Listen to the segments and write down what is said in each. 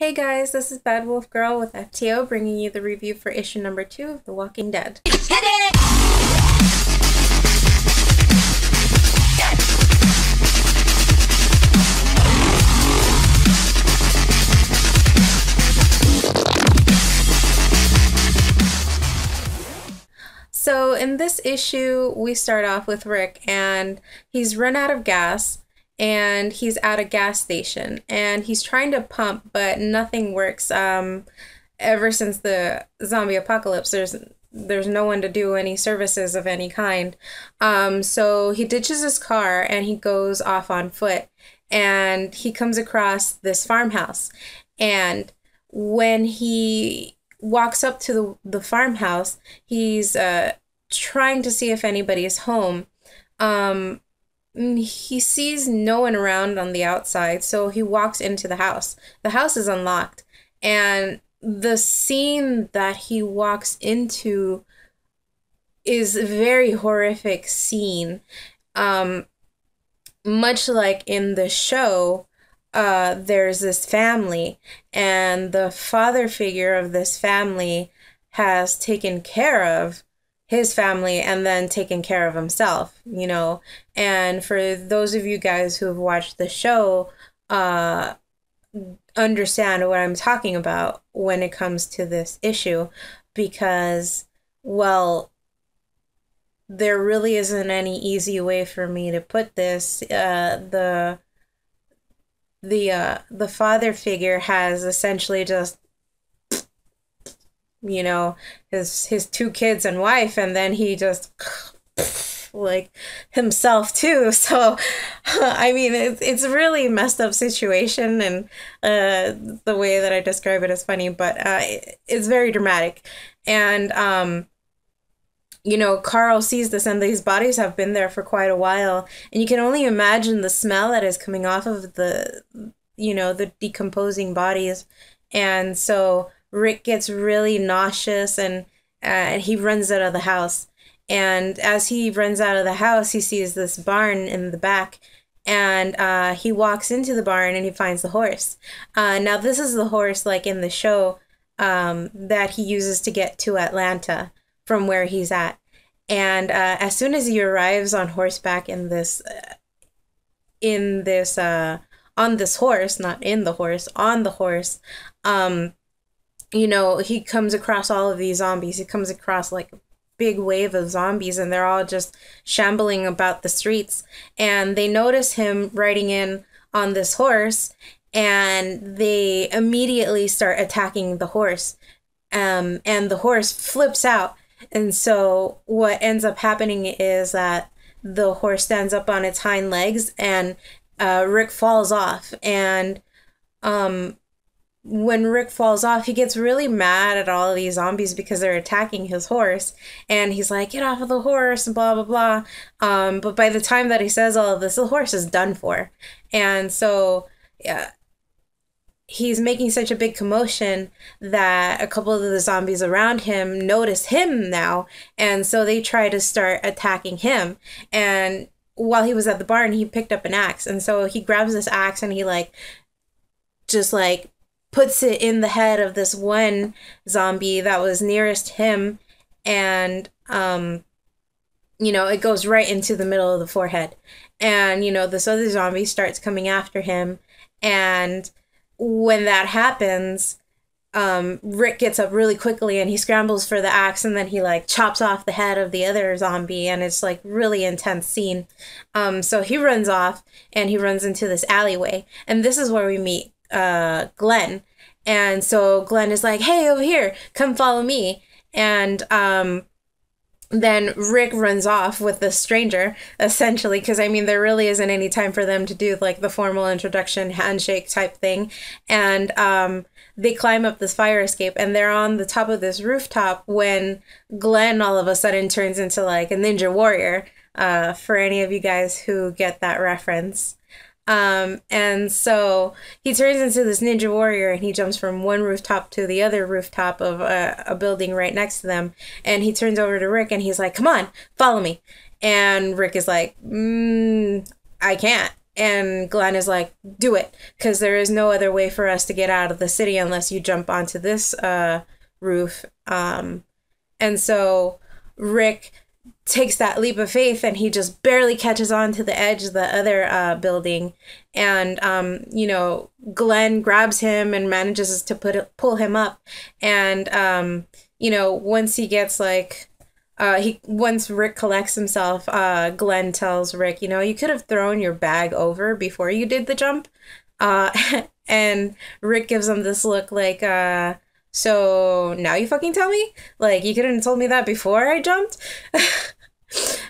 Hey guys, this is Bad Wolf Girl with FTO bringing you the review for issue number 2 of The Walking Dead. So in this issue, we start off with Rick, and he's run out of gas, and he's at a gas station, and he's trying to pump, but nothing works. Ever since the zombie apocalypse, there's no one to do any services of any kind. So he ditches his car and he goes off on foot, and he comes across this farmhouse, and when he walks up to the farmhouse, he's trying to see if anybody is home. He sees no one around on the outside, so he walks into the house. The house is unlocked, and the scene that he walks into is a very horrific scene. Much like in the show, there's this family, and the father figure of this family has taken care of his family and then taken care of himself, you know. And for those of you guys who have watched the show, understand what I'm talking about when it comes to this issue, because, well, there really isn't any easy way for me to put this. The father figure has essentially just, you know, his two kids and wife, and then he just like himself too. So I mean, it's a really messed up situation, and the way that I describe it is funny, but it's very dramatic. And you know, Carl sees this, and these bodies have been there for quite a while, and you can only imagine the smell that is coming off of the, you know, the decomposing bodies. And so Rick gets really nauseous, and he runs out of the house. And as he runs out of the house, he sees this barn in the back, and he walks into the barn and he finds the horse. Now this is the horse, like in the show, that he uses to get to Atlanta from where he's at. And as soon as he arrives on horseback on this horse, not in the horse, on the horse, you know, he comes across all of these zombies. He comes across like a big wave of zombies, and they're all just shambling about the streets. And they notice him riding in on this horse, and they immediately start attacking the horse. And the horse flips out. And so what ends up happening is that the horse stands up on its hind legs, and Rick falls off. And when Rick falls off, he gets really mad at all of these zombies because they're attacking his horse. And he's like, get off of the horse, and blah, blah, blah. But by the time that he says all of this, the horse is done for. And so, yeah, he's making such a big commotion that a couple of the zombies around him notice him now. And so they try to start attacking him. And while he was at the barn, he picked up an axe. And so he grabs this axe, and he just puts it in the head of this one zombie that was nearest him. And, you know, it goes right into the middle of the forehead. And, you know, this other zombie starts coming after him. And when that happens, Rick gets up really quickly, and he scrambles for the axe, and then he chops off the head of the other zombie, and it's really intense scene. So he runs off, and he runs into this alleyway, and this is where we meet Glenn. And so Glenn is like, hey, over here, come follow me. And then Rick runs off with this stranger, essentially, because I mean, there really isn't any time for them to do the formal introduction handshake type thing. And they climb up this fire escape, and they're on the top of this rooftop when Glenn all of a sudden turns into a ninja warrior, for any of you guys who get that reference. And so he turns into this ninja warrior, and he jumps from one rooftop to the other rooftop of a building right next to them. And he turns over to Rick, and he's like, come on, follow me. And Rick is like, I can't. And Glenn is like, do it, because there is no other way for us to get out of the city unless you jump onto this roof. And so Rick takes that leap of faith, and he just barely catches on to the edge of the other building. And, you know, Glenn grabs him and manages to pull him up. And, you know, once he gets like, once Rick collects himself, Glenn tells Rick, you know, you could have thrown your bag over before you did the jump. And Rick gives him this look like, so now you fucking tell me? Like, you couldn't have told me that before I jumped?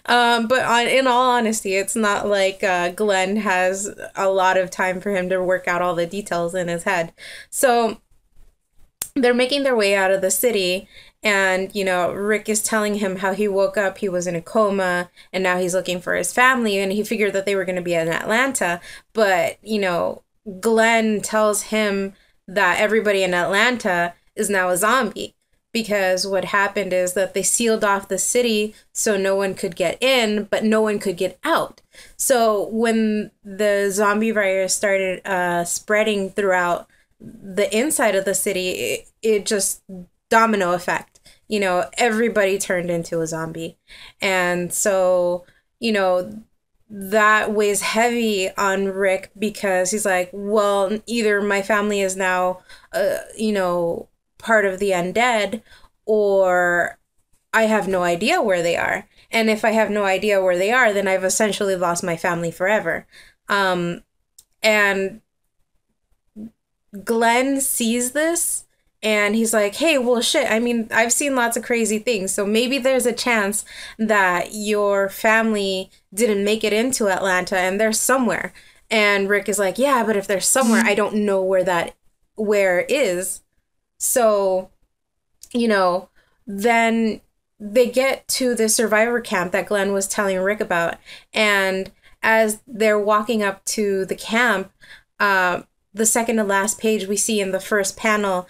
But in all honesty, it's not like Glenn has a lot of time for him to work out all the details in his head. So they're making their way out of the city. And, you know, Rick is telling him how he woke up, he was in a coma, and now he's looking for his family, and he figured that they were going to be in Atlanta. But, you know, Glenn tells him that everybody in Atlanta is now a zombie, because what happened is that they sealed off the city so no one could get in, but no one could get out. So when the zombie virus started spreading throughout the inside of the city, it just domino effect. You know, everybody turned into a zombie. And so, you know, that weighs heavy on Rick, because he's like, well, either my family is now, you know, part of the undead, or I have no idea where they are. And if I have no idea where they are, then I've essentially lost my family forever. And Glenn sees this, and he's like, hey, well, shit, I mean, I've seen lots of crazy things, so maybe there's a chance that your family didn't make it into Atlanta and they're somewhere. And Rick is like, yeah, but if they're somewhere, I don't know where is. So, you know, then they get to the survivor camp that Glenn was telling Rick about. And as they're walking up to the camp, the second to last page we see in the first panel,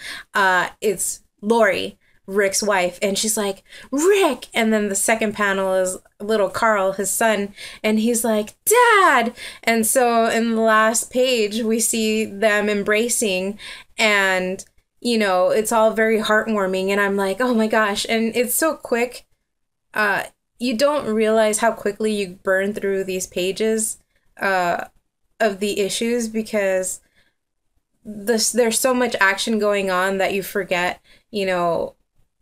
it's Lori, Rick's wife, and she's like, Rick! And then the second panel is little Carl, his son, and he's like, Dad! And so in the last page, we see them embracing, and, you know, it's all very heartwarming, and I'm like, oh my gosh, and it's so quick. You don't realize how quickly you burn through these pages of the issues, because there's so much action going on that you forget, you know,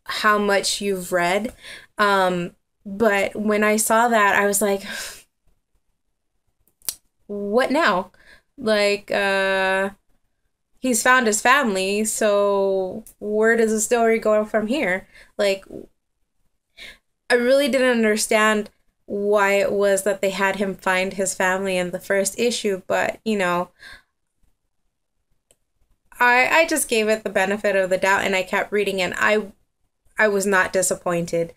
how much you've read. But when I saw that, I was like, what now? Like, he's found his family, so where does the story go from here? Like, I really didn't understand why it was that they had him find his family in the first issue, but, you know, I just gave it the benefit of the doubt, and I kept reading, and I was not disappointed.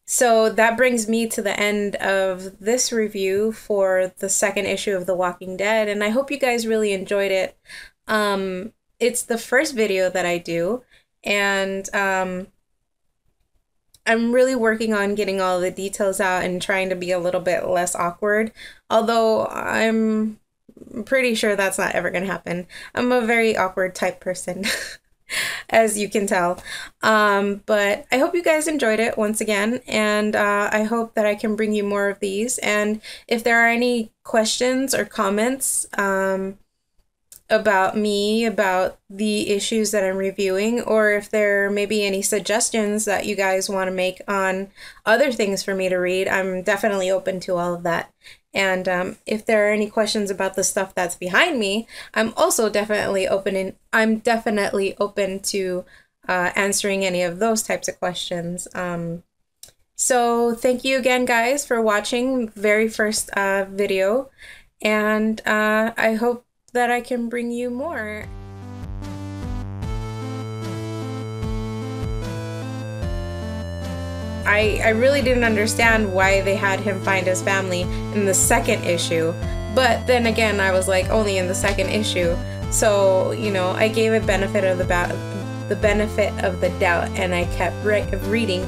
So that brings me to the end of this review for the second issue of The Walking Dead, and I hope you guys really enjoyed it. It's the first video that I do, and I'm really working on getting all the details out and trying to be a little bit less awkward, although I'm pretty sure that's not ever gonna happen. I'm a very awkward type person, as you can tell. But I hope you guys enjoyed it once again, and I hope that I can bring you more of these. And if there are any questions or comments about me, about the issues that I'm reviewing, or if there may be any suggestions that you guys want to make on other things for me to read, I'm definitely open to all of that. And if there are any questions about the stuff that's behind me, I'm also definitely open to answering any of those types of questions. So thank you again, guys, for watching very first video, and I hope that I can bring you more. I really didn't understand why they had him find his family in the second issue, but then again, I was like, only in the second issue, so, you know, I gave it the benefit of the doubt, and I kept reading